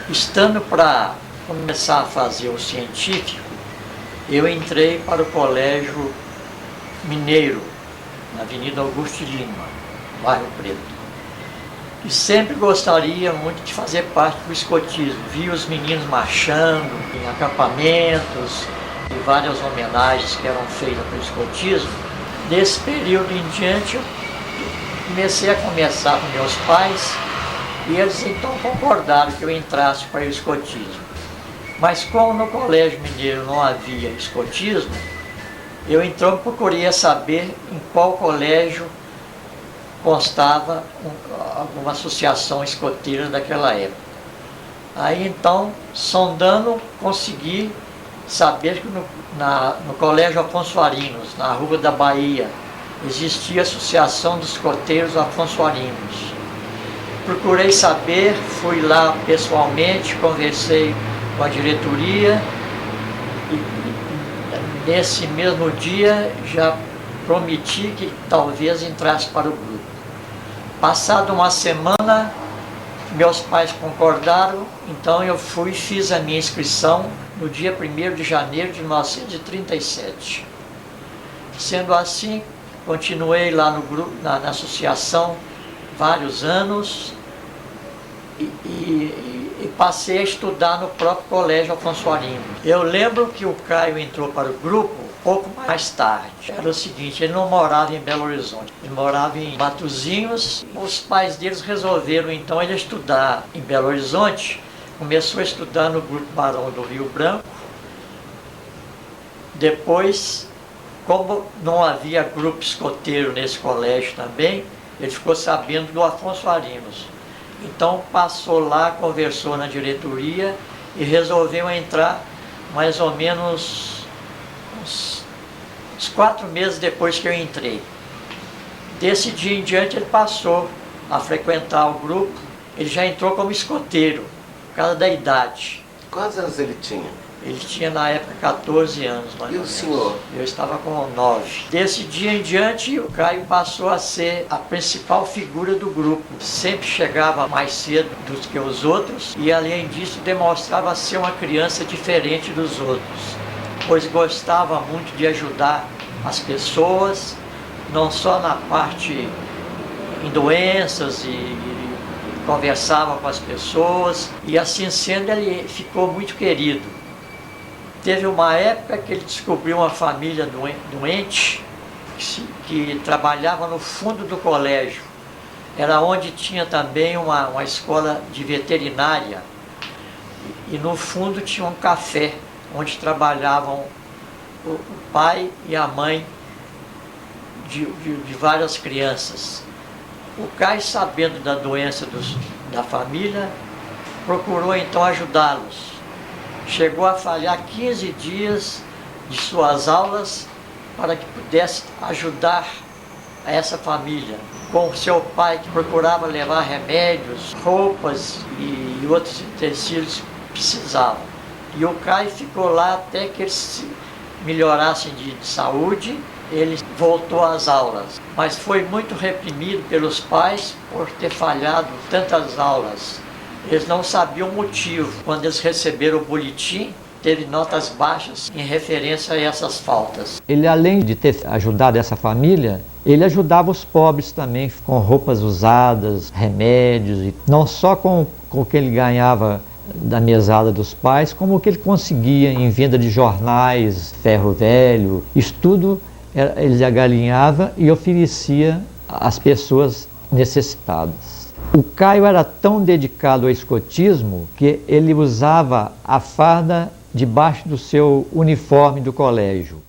Estando para começar a fazer o científico, eu entrei para o Colégio Mineiro, na Avenida Augusto de Lima, bairro Preto. E sempre gostaria muito de fazer parte do escotismo. Vi os meninos marchando em acampamentos e várias homenagens que eram feitas para o escotismo. Desse período em diante, eu comecei a conversar com meus pais e eles então concordaram que eu entrasse para o escotismo. Mas como no Colégio Mineiro não havia escotismo, eu então procurei saber em qual colégio constava alguma associação escoteira daquela época. Aí então, sondando, consegui saber que no Colégio Afonso Arinos, na Rua da Bahia, existia a Associação dos Escoteiros Afonso Arinos. Procurei saber, fui lá pessoalmente, conversei com a diretoria e nesse mesmo dia já prometi que talvez entrasse para o grupo. Passada uma semana, meus pais concordaram, então eu fui e fiz a minha inscrição no dia 1º de janeiro de 1937. Sendo assim, continuei lá no grupo, na associação, vários anos e passei a estudar no próprio Colégio Afonso Arinos. Eu lembro que o Caio entrou para o grupo pouco mais tarde. Era o seguinte, ele não morava em Belo Horizonte, ele morava em Matozinhos. Os pais deles resolveram então ele estudar em Belo Horizonte. Começou a estudar no Grupo Barão do Rio Branco. Depois, como não havia grupo escoteiro nesse colégio também, ele ficou sabendo do Afonso Arinos. Então passou lá, conversou na diretoria e resolveu entrar mais ou menos uns 4 meses depois que eu entrei. Desse dia em diante ele passou a frequentar o grupo. Ele já entrou como escoteiro, por causa da idade. Quantos anos ele tinha? Ele tinha na época 14 anos, mais ou menos. E o senhor? Eu estava com 9. Desse dia em diante, o Caio passou a ser a principal figura do grupo. Sempre chegava mais cedo do que os outros e, além disso, demonstrava ser uma criança diferente dos outros, pois gostava muito de ajudar as pessoas não só na parte em doenças e conversava com as pessoas, e assim sendo ele ficou muito querido. Teve uma época que ele descobriu uma família doente que trabalhava no fundo do colégio. Era onde tinha também uma escola de veterinária, e no fundo tinha um café onde trabalhavam o pai e a mãe de várias crianças. O Caio, sabendo da doença da família, procurou então ajudá-los. Chegou a falhar 15 dias de suas aulas para que pudesse ajudar a essa família. Com seu pai, que procurava levar remédios, roupas e outros utensílios que precisavam. E o Caio ficou lá até que eles se melhorassem de saúde. Ele voltou às aulas, mas foi muito reprimido pelos pais por ter falhado tantas aulas. Eles não sabiam o motivo. Quando eles receberam o boletim, teve notas baixas em referência a essas faltas. Ele, além de ter ajudado essa família, ele ajudava os pobres também, com roupas usadas, remédios, e não só com o que ele ganhava da mesada dos pais, como o que ele conseguia em venda de jornais, ferro velho. Isso tudo ele agalinhava e oferecia às pessoas necessitadas. O Caio era tão dedicado ao escotismo que ele usava a farda debaixo do seu uniforme do colégio.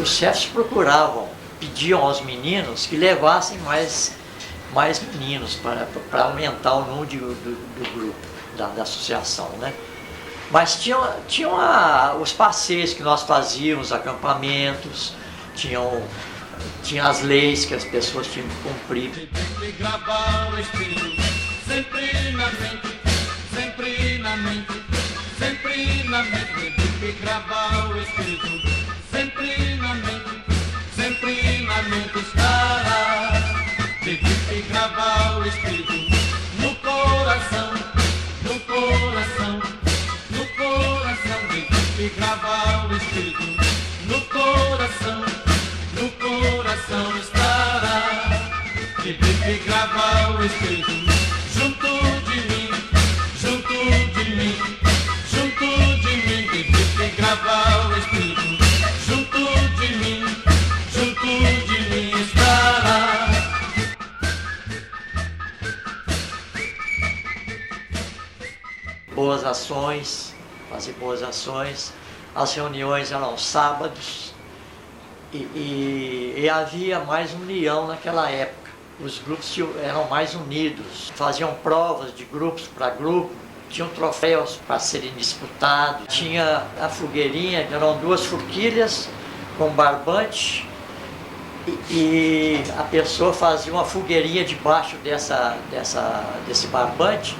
Os chefes procuravam, pediam aos meninos que levassem mais meninos para aumentar o número do grupo, da associação, né? Mas tinham os passeios que nós fazíamos, os acampamentos, tinha as leis que as pessoas tinham que cumprir. Sempre gravar o espírito, sempre na mente, sempre na mente, sempre na mente. Sempre gravar o espírito, sempre na mente estará. Sempre gravar o espírito no coração, no coração, no coração. Sempre gravar o espírito no coração. No coração estará, de Bibi gravar o espírito junto de mim, junto de mim, junto de mim. De Bibi gravar o espírito junto de mim, junto de mim estará. Boas ações, fazer boas ações. As reuniões eram sábados. E havia mais união naquela época. Os grupos eram mais unidos, faziam provas de grupos para grupo, tinham troféus para serem disputados, tinha a fogueirinha, eram 2 forquilhas com barbante, e a pessoa fazia uma fogueirinha debaixo desse barbante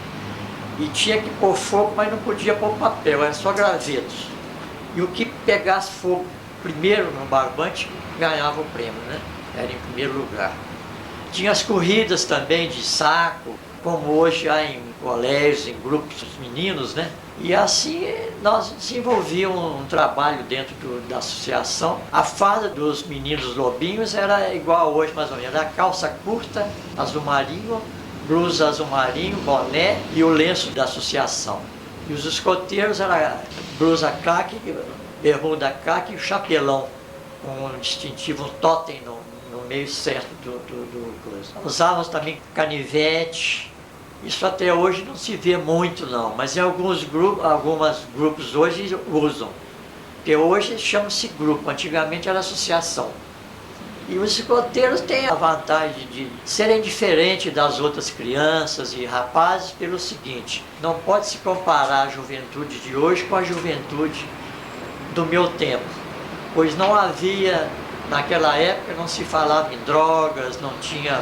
e tinha que pôr fogo, mas não podia pôr papel, era só gravetos. E o que pegasse fogo primeiro no barbante ganhava o prêmio, né? Era em primeiro lugar. Tinha as corridas também de saco, como hoje há em colégios, em grupos dos meninos, né? E assim nós desenvolvíamos um trabalho dentro da associação. A farda dos meninos lobinhos era igual a hoje, mais ou menos. Era calça curta, azul marinho, blusa azul marinho, boné e o lenço da associação. E os escoteiros era blusa caque, bermuda caque e o chapelão, com um distintivo, um totem no meio certo do coisa. Usávamos também canivete. Isso até hoje não se vê muito não, mas em alguns grupos hoje usam. Porque hoje chama-se grupo, antigamente era associação. E os escoteiros têm a vantagem de serem diferentes das outras crianças e rapazes pelo seguinte: não pode se comparar a juventude de hoje com a juventude do meu tempo, pois não havia, naquela época não se falava em drogas, não tinha,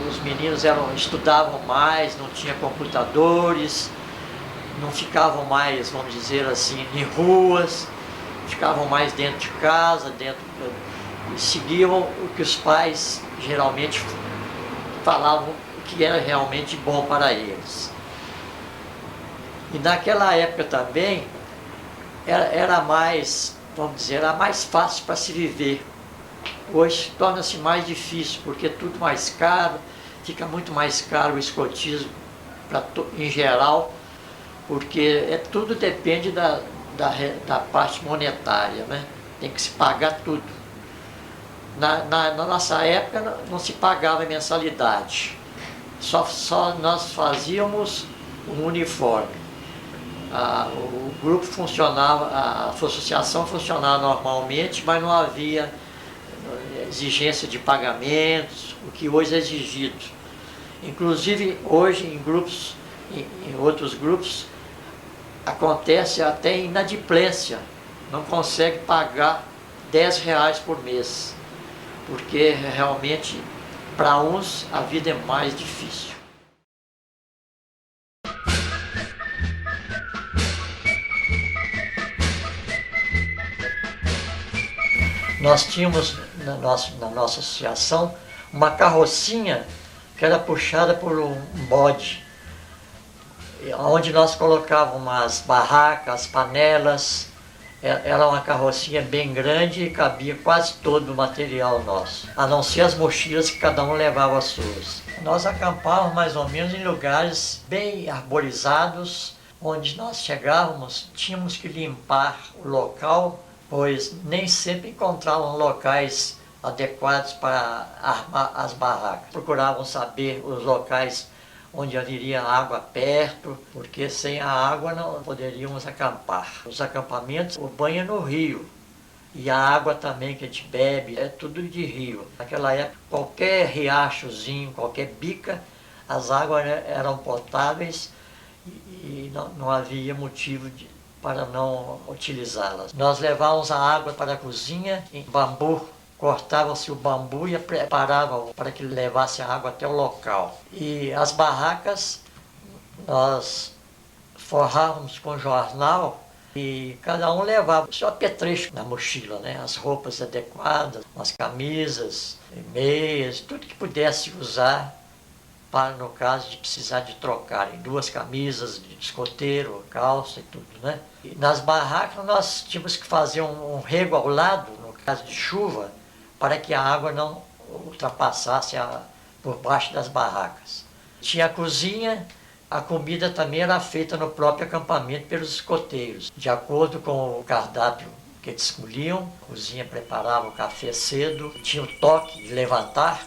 os meninos estudavam mais, não tinha computadores, não ficavam mais, vamos dizer assim, em ruas, ficavam mais dentro de casa, seguiam o que os pais geralmente falavam que era realmente bom para eles. E naquela época também era mais, vamos dizer, era mais fácil para se viver. Hoje torna-se mais difícil, porque é tudo mais caro, fica muito mais caro o escotismo em geral, porque tudo depende da parte monetária, né? Tem que se pagar tudo. Na nossa época não se pagava mensalidade, só nós fazíamos um uniforme. O grupo funcionava, a associação funcionava normalmente, mas não havia exigência de pagamentos, o que hoje é exigido. Inclusive hoje em outros grupos acontece até inadimplência, não consegue pagar R$10 por mês, porque realmente para uns a vida é mais difícil. Nós tínhamos na nossa associação uma carrocinha que era puxada por um bode, onde nós colocávamos as barracas, as panelas. Era uma carrocinha bem grande e cabia quase todo o material nosso, a não ser as mochilas que cada um levava as suas. Nós acampávamos mais ou menos em lugares bem arborizados, onde nós chegávamos, tínhamos que limpar o local, pois nem sempre encontravam locais adequados para armar as barracas. Procuravam saber os locais onde haveria água perto, porque sem a água não poderíamos acampar. Os acampamentos, o banho é no rio, e a água também que a gente bebe é tudo de rio. Naquela época, qualquer riachozinho, qualquer bica, as águas eram potáveis e não havia motivo para não utilizá-las. Nós levávamos a água para a cozinha em bambu. Cortava-se o bambu e preparava para que levasse a água até o local. E as barracas nós forrávamos com jornal e cada um levava o seu apetrecho na mochila, né? As roupas adequadas, as camisas, meias, tudo que pudesse usar para, no caso de precisar de trocar em 2 camisas de escoteiro, calça e tudo, né? E nas barracas nós tínhamos que fazer um rego ao lado, no caso de chuva, para que a água não ultrapassasse por baixo das barracas. Tinha a cozinha, a comida também era feita no próprio acampamento pelos escoteiros. De acordo com o cardápio que eles escolhiam, a cozinha preparava o café cedo, tinha o toque de levantar.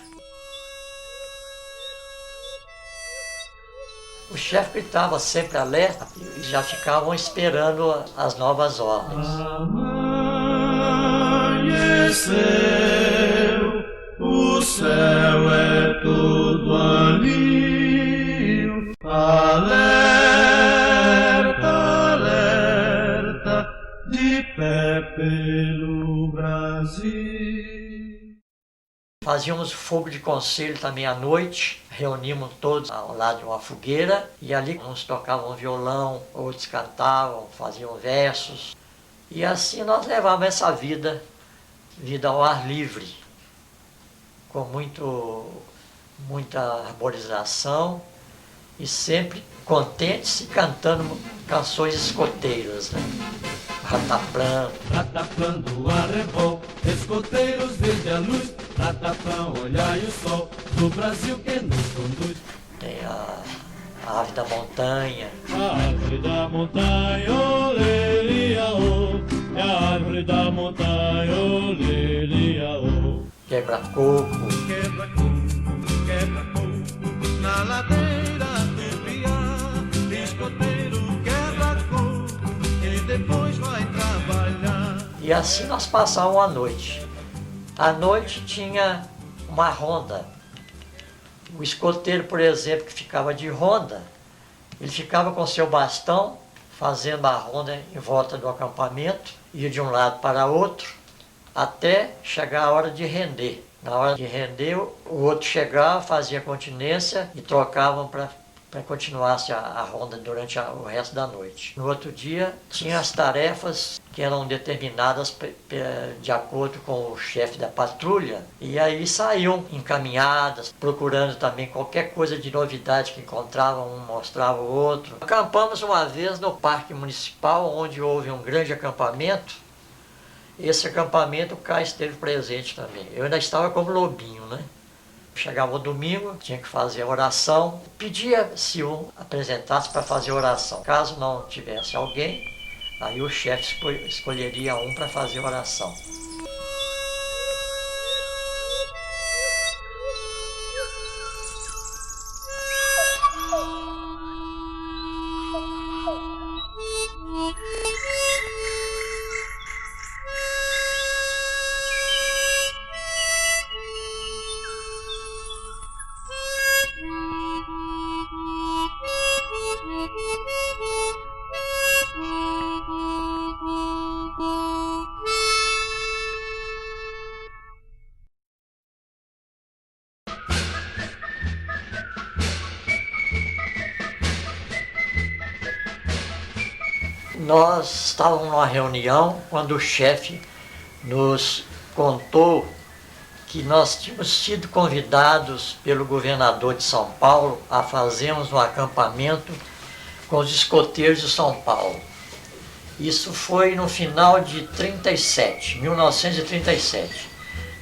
O chefe gritava sempre alerta e já ficavam esperando as novas ordens. Amanheceu, o céu é todo alio. Alerta, alerta, de pé pelo Brasil. Fazíamos fogo de conselho também à noite, reuníamos todos ao lado de uma fogueira e ali uns tocavam violão, outros cantavam, faziam versos. E assim nós levávamos essa vida ao ar livre, com muita arborização e sempre contentes e cantando canções escoteiras, né? Rataplan. Rataplan do arrebol, escoteiros desde a luz. Rataplan, olhai o sol, do Brasil que nos conduz. Tem a ave da montanha. A árvore da montanha, olê-lia-ô. É a árvore da montanha, olê-lia-ô. Quebra-coco. Quebra-coco, na ladeira do piá. Escoteiro, quebra-coco, e depois vai trabalhar. E assim nós passávamos a noite. À noite tinha uma ronda. O escoteiro, por exemplo, que ficava de ronda, ele ficava com seu bastão, fazendo a ronda em volta do acampamento, ia de um lado para outro, até chegar a hora de render. Na hora de render, o outro chegava, fazia continência e trocavam para para que continuasse a ronda durante o resto da noite. No outro dia, tinha as tarefas que eram determinadas de acordo com o chefe da patrulha, e aí saíam encaminhadas, procurando também qualquer coisa de novidade que encontravam, um mostrava o outro. Acampamos uma vez no Parque Municipal, onde houve um grande acampamento. Esse acampamento o Caio esteve presente também. Eu ainda estava como lobinho, né? Chegava o domingo, tinha que fazer a oração, pedia se um apresentasse para fazer a oração. Caso não tivesse alguém, aí o chefe escolheria um para fazer a oração. Nós estávamos numa reunião quando o chefe nos contou que nós tínhamos sido convidados pelo governador de São Paulo a fazermos um acampamento com os escoteiros de São Paulo. Isso foi no final de 1937.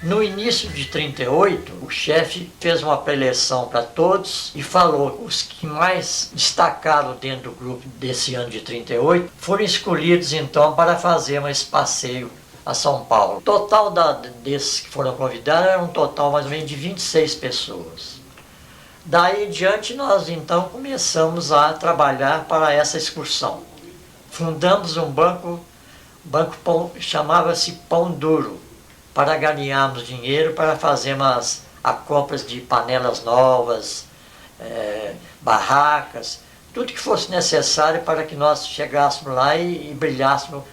No início de 1938, o chefe fez uma preleção para todos e falou que os que mais destacaram dentro do grupo desse ano de 1938 foram escolhidos então para fazer esse passeio a São Paulo. O total desses que foram convidados era um total mais ou menos de 26 pessoas. Daí em diante nós então começamos a trabalhar para essa excursão. Fundamos um banco chamava-se Pão Duro, para ganharmos dinheiro para fazermos a compras de panelas novas, barracas, tudo que fosse necessário para que nós chegássemos lá e brilhássemos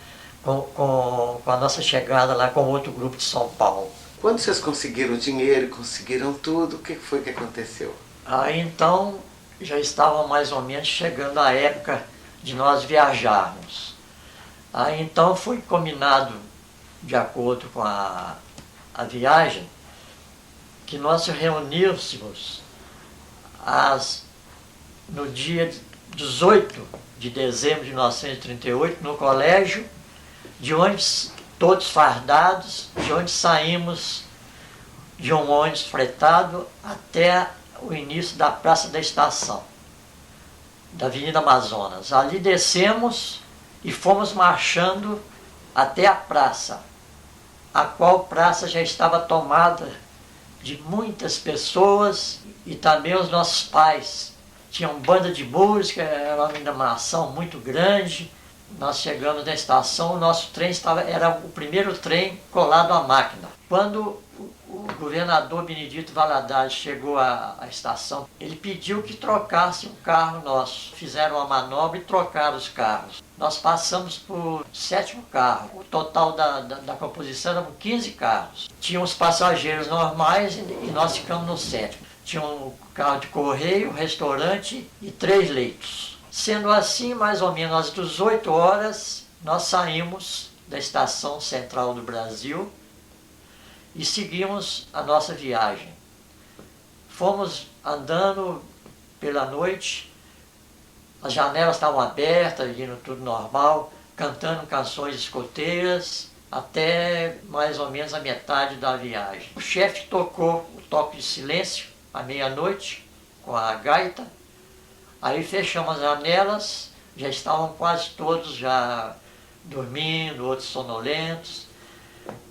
com a nossa chegada lá com outro grupo de São Paulo. Quando vocês conseguiram o dinheiro, conseguiram tudo, o que foi que aconteceu? Aí então já estava mais ou menos chegando a época de nós viajarmos. Aí então foi combinado, de acordo com a viagem, que nós reuníssemos no dia 18 de dezembro de 1938, no colégio, de onde todos fardados, de onde saímos de um ônibus fretado até o início da Praça da Estação, da Avenida Amazonas. Ali descemos e fomos marchando até a praça, a qual praça já estava tomada de muitas pessoas, e também os nossos pais tinham banda de música, era uma animação muito grande. Nós chegamos na estação, o nosso trem era o primeiro trem colado à máquina. Quando o governador Benedito Valadares chegou à estação, ele pediu que trocasse um carro nosso. Fizeram uma manobra e trocaram os carros. Nós passamos por 7º carro. O total da composição eram 15 carros. Tinham os passageiros normais e nós ficamos no 7º. Tinha um carro de correio, restaurante e 3 leitos. Sendo assim, mais ou menos às 18 horas, nós saímos da Estação Central do Brasil e seguimos a nossa viagem. Fomos andando pela noite, as janelas estavam abertas, indo tudo normal, cantando canções escoteiras, até mais ou menos a metade da viagem. O chefe tocou o toque de silêncio à meia-noite com a gaita. Aí fechamos as janelas, já estavam quase todos já dormindo, outros sonolentos,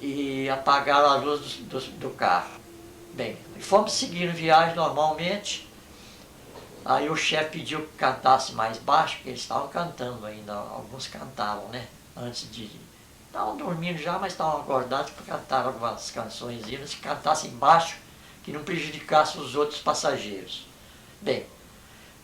e apagaram a luz do carro. Bem, fomos seguindo viagem normalmente. Aí o chefe pediu que cantasse mais baixo, porque eles estavam cantando ainda, alguns cantavam, né? Antes de... Estavam dormindo já, mas estavam acordados para cantar algumas canções, que cantassem baixo, que não prejudicasse os outros passageiros. Bem,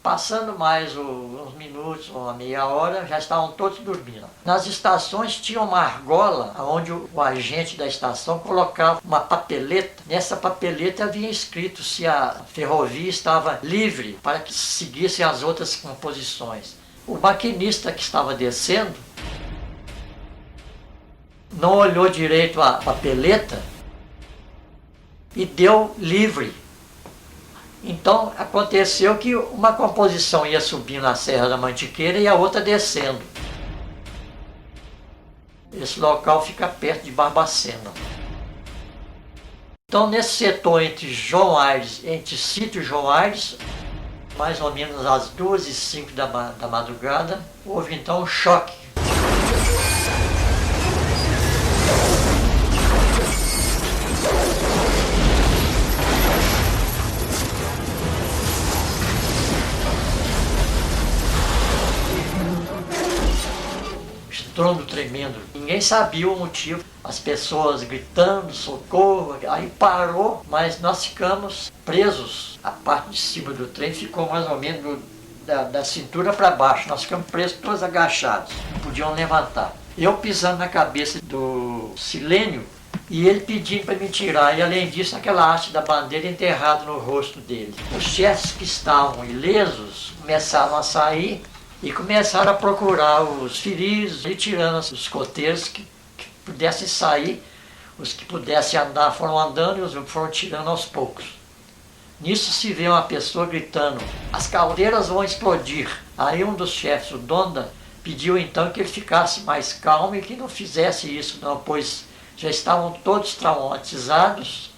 Passando mais uns minutos, uma meia hora, já estavam todos dormindo. Nas estações tinha uma argola, onde o agente da estação colocava uma papeleta. Nessa papeleta havia escrito se a ferrovia estava livre para que seguissem as outras composições. O maquinista que estava descendo não olhou direito a papeleta e deu livre. Então aconteceu que uma composição ia subindo na Serra da Mantiqueira e a outra descendo. Esse local fica perto de Barbacena. Então nesse setor entre João Aires, entre Sítio João Aires, mais ou menos às 2h05 da madrugada, houve então um choque. Estrondo tremendo. Ninguém sabia o motivo. As pessoas gritando, socorro, aí parou, mas nós ficamos presos. A parte de cima do trem ficou mais ou menos da cintura para baixo. Nós ficamos presos todos agachados, não podiam levantar. Eu pisando na cabeça do Silênio e ele pedindo para me tirar. E além disso, aquela haste da bandeira enterrada no rosto dele. Os chefes que estavam ilesos começaram a sair e começaram a procurar os feridos, e tirando os coteiros que pudessem sair. Os que pudessem andar foram andando e os foram tirando aos poucos. Nisso se vê uma pessoa gritando: as caldeiras vão explodir. Aí um dos chefes, o Donda, pediu então que ele ficasse mais calmo e que não fizesse isso não, pois já estavam todos traumatizados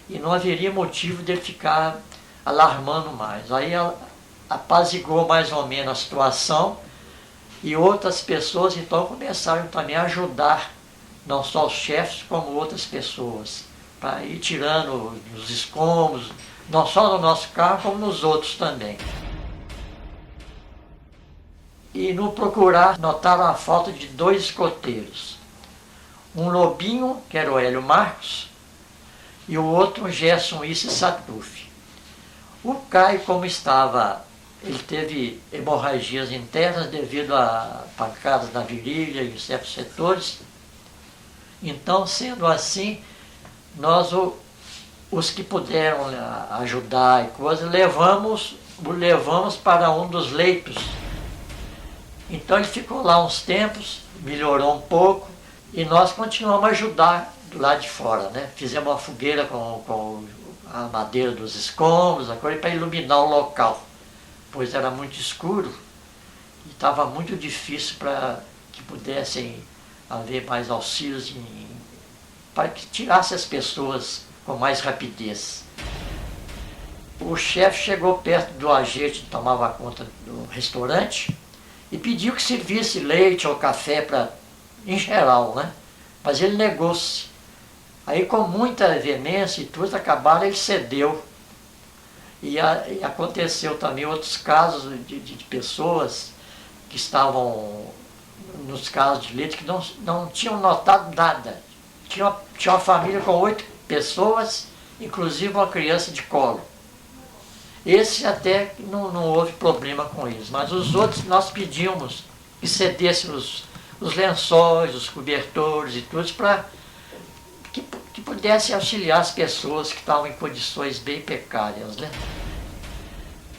e não haveria motivo de ele ficar alarmando mais. Aí apaziguou mais ou menos a situação e outras pessoas então começaram também a ajudar, não só os chefes como outras pessoas, para ir tirando os escombros, não só no nosso carro como nos outros também. E no procurar notaram a falta de 2 escoteiros, um Lobinho, que era o Hélio Marcos, e o outro um Gerson Isse Satuf. O Caio, como estava, ele teve hemorragias internas devido a pancadas na virilha e em certos setores. Então, sendo assim, nós, os que puderam ajudar e coisas, o levamos para um dos leitos. Então ele ficou lá uns tempos, melhorou um pouco, e nós continuamos a ajudar do lado de fora, né? Fizemos uma fogueira com a madeira dos escombros, a coisa, para iluminar o local, pois era muito escuro e estava muito difícil para que pudessem haver mais auxílios para que tirasse as pessoas com mais rapidez. O chefe chegou perto do agente que tomava conta do restaurante e pediu que servisse leite ou café em geral, né? Mas ele negou-se. Aí, com muita veemência e tudo, acabaram, ele cedeu. E aconteceu também outros casos de pessoas que estavam nos casos de leite que não tinham notado nada. Tinha uma família com 8 pessoas, inclusive uma criança de colo. Esse até não houve problema com eles, mas os outros nós pedimos que cedessem os lençóis, os cobertores e tudo, para que pudesse auxiliar as pessoas que estavam em condições bem precárias, né?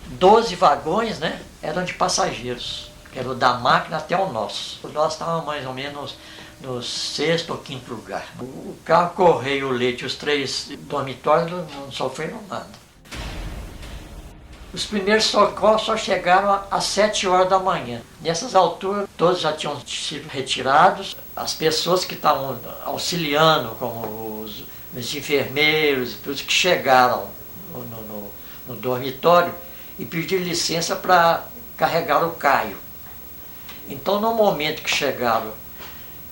12 vagões, né, eram de passageiros, que era o da máquina até o nosso. O nosso estava mais ou menos no 6º ou 5º lugar. O carro correio, o leite, os 3 dormitórios não sofreram nada. Os primeiros socorros só chegaram às 7 horas da manhã. Nessas alturas, todos já tinham sido retirados. As pessoas que estavam auxiliando, como os enfermeiros e todos que chegaram no dormitório e pediram licença para carregar o Caio. Então, no momento que chegaram,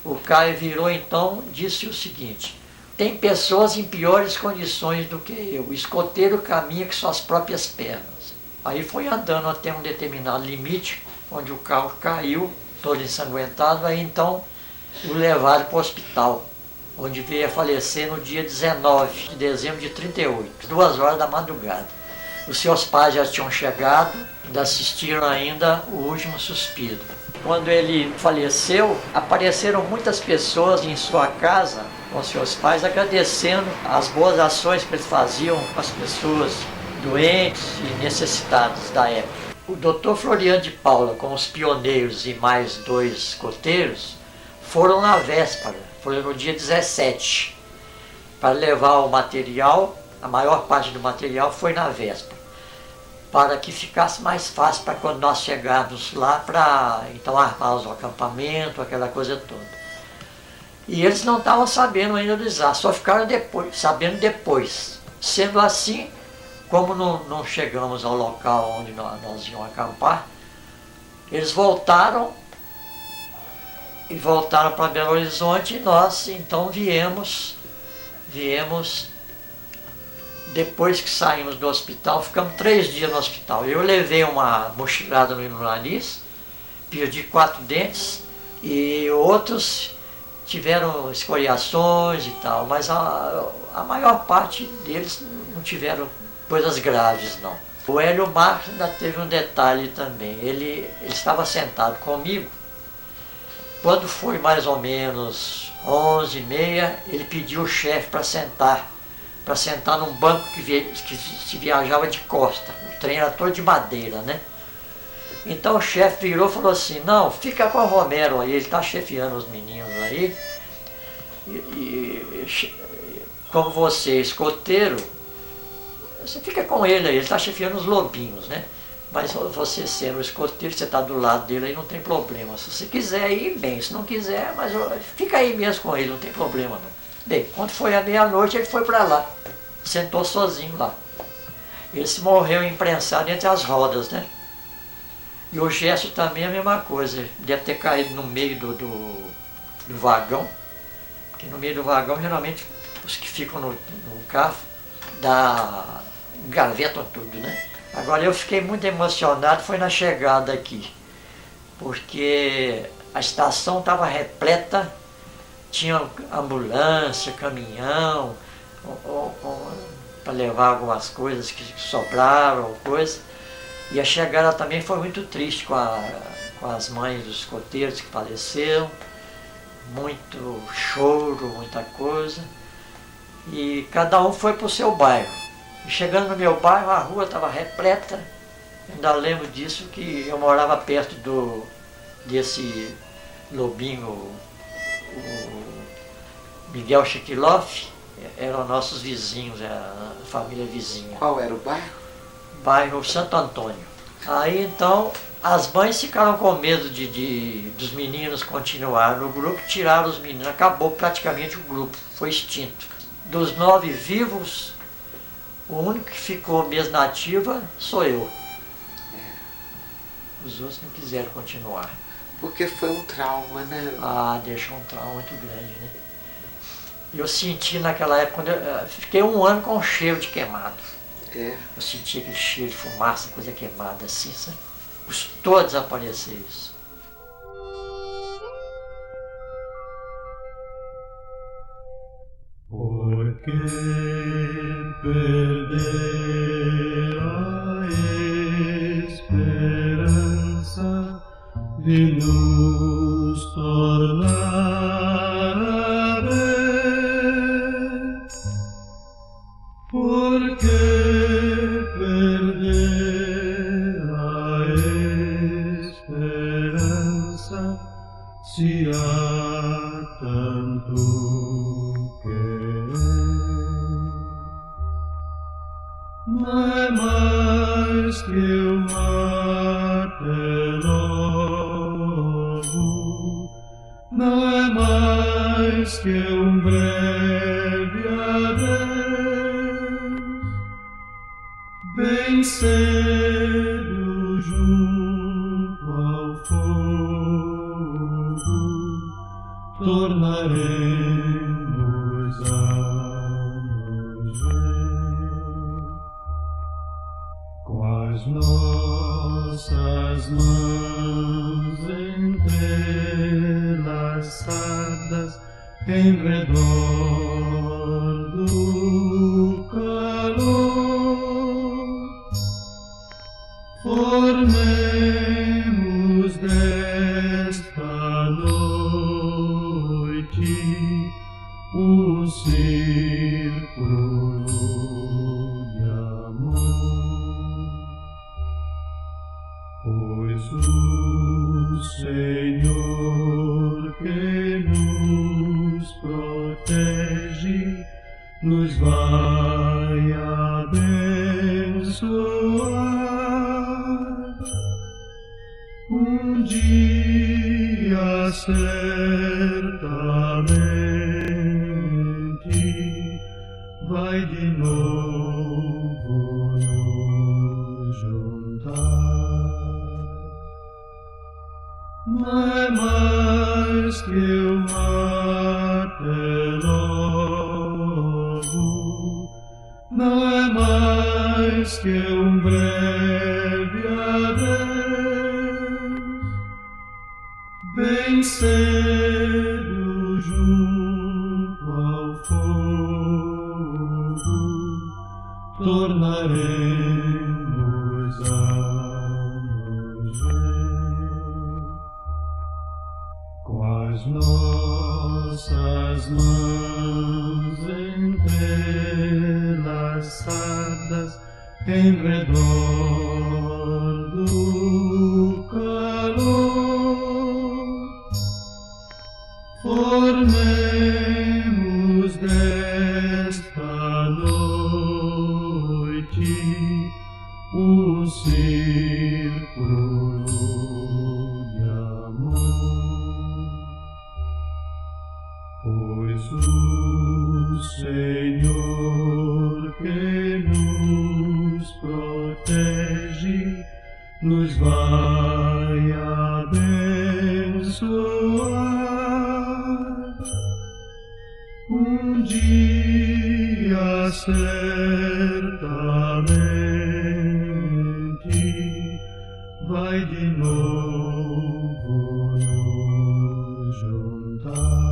o Caio virou então e disse o seguinte: tem pessoas em piores condições do que eu. O escoteiro caminha com suas próprias pernas. Aí foi andando até um determinado limite, onde o carro caiu, todo ensanguentado. Aí então o levaram para o hospital, onde veio a falecer no dia 19 de dezembro de 38, 2 horas da madrugada. Os seus pais já tinham chegado, ainda assistiram ainda o último suspiro. Quando ele faleceu, apareceram muitas pessoas em sua casa com seus pais agradecendo as boas ações que eles faziam com as pessoas doentes e necessitadas da época. O Dr. Floriano de Paula, com os pioneiros e mais 2 escoteiros, foram na véspera, foram no dia 17, para levar o material. A maior parte do material foi na véspera, para que ficasse mais fácil para quando nós chegarmos lá, para então armar o acampamento, aquela coisa toda. E eles não estavam sabendo ainda do desastre, só ficaram sabendo depois. Sendo assim, como não chegamos ao local onde nós íamos acampar, eles voltaram para Belo Horizonte, e nós então viemos depois que saímos do hospital. Ficamos 3 dias no hospital. Eu levei uma mochilada no nariz, perdi 4 dentes, e outros tiveram escoriações e tal, mas a maior parte deles não tiveram coisas graves, não. O Hélio Marques ainda teve um detalhe também. Ele estava sentado comigo. Quando foi mais ou menos 11h30, ele pediu o chefe para sentar num banco que se viajava de costa. O trem era todo de madeira, né? Então o chefe virou e falou assim: não, fica com o Romero aí, ele está chefiando os meninos aí. Como você é escoteiro, você fica com ele aí, ele está chefiando os lobinhos, né? Mas você sendo escoteiro, você está do lado dele aí, não tem problema. Se você quiser ir, bem, se não quiser, mas fica aí mesmo com ele, não tem problema não. Bem, quando foi à meia-noite, ele foi para lá, sentou sozinho lá. Ele se morreu imprensado entre as rodas, né? E o Gesto também é a mesma coisa, deve ter caído no meio do vagão, porque no meio do vagão, geralmente, os que ficam no carro, gavetam tudo, né? Agora, eu fiquei muito emocionado, foi na chegada aqui, porque a estação estava repleta, tinha ambulância, caminhão, para levar algumas coisas que sobraram, coisa. E a chegada também foi muito triste com as mães dos escoteiros que faleceram, muito choro, muita coisa. E cada um foi para o seu bairro. E chegando no meu bairro, a rua estava repleta. Ainda lembro disso, que eu morava perto desse lobinho, o Miguel Chiquiloff, eram nossos vizinhos, a família vizinha. Qual era o bairro? Bairro Santo Antônio. Aí então as mães ficaram com medo dos meninos continuarem no grupo, tiraram os meninos, acabou praticamente o grupo, foi extinto. Dos 9 vivos, o único que ficou mesmo na ativa sou eu. Os outros não quiseram continuar. Porque foi um trauma, né? Ah, deixou um trauma muito grande, né? Eu senti naquela época, quando eu fiquei 1 ano com um cheiro de queimado. É. Eu senti aquele cheiro de fumaça, coisa queimada assim, sabe? Custou desaparecer isso. Por que perder a esperança de nos tornar a ver? Por que perder a esperança se há tanto não é mais que o mar novo, não é mais que breve adeus, bem cedo junto ao fogo tornaremos a as nossas mãos entrelaçadas em redor do calor, Pois o Senhor que nos protege nos vai abençoar. Um dia certamente vai de novo nos juntar. Não é mais que uma até logo, não é mais que breve adeus. Bem cedo junto ao fogo tornaremos a nos ver. Com as nossas mãos entrelaçadas em redor do calor, formemos desta noite um círculo de amor. Pois o Senhor que nos protege nos vai abençoar. Um dia certamente vai de novo nos juntar.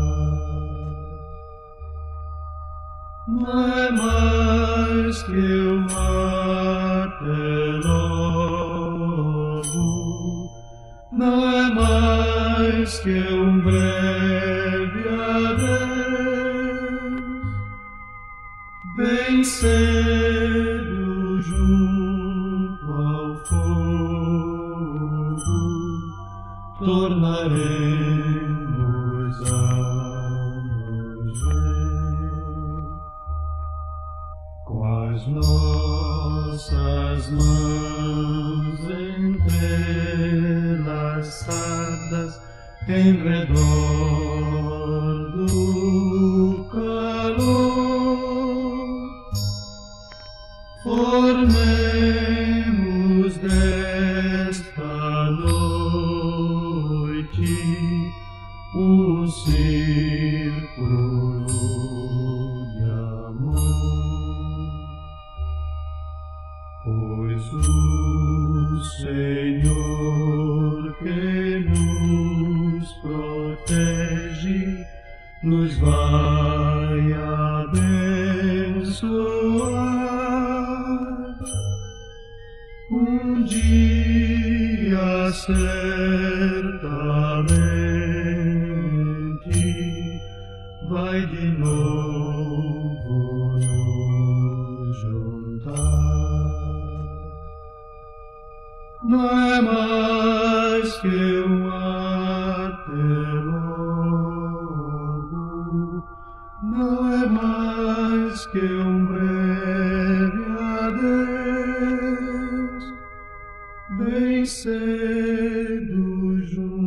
Não é mais que uma até logo, não é mais que breve adeus. Bem cedo junto ao fogo tornaremos a nos ver. Com as nossas mãos entrelaçadas em redor do calor, formemos desta noite um círculo de amor. Pois o Senhor que nos protege nos vai abençoar. Um dia certamente vai de novo nos juntar. Não é mais que até logo, não é mais que breve adeus. Bem cedo junto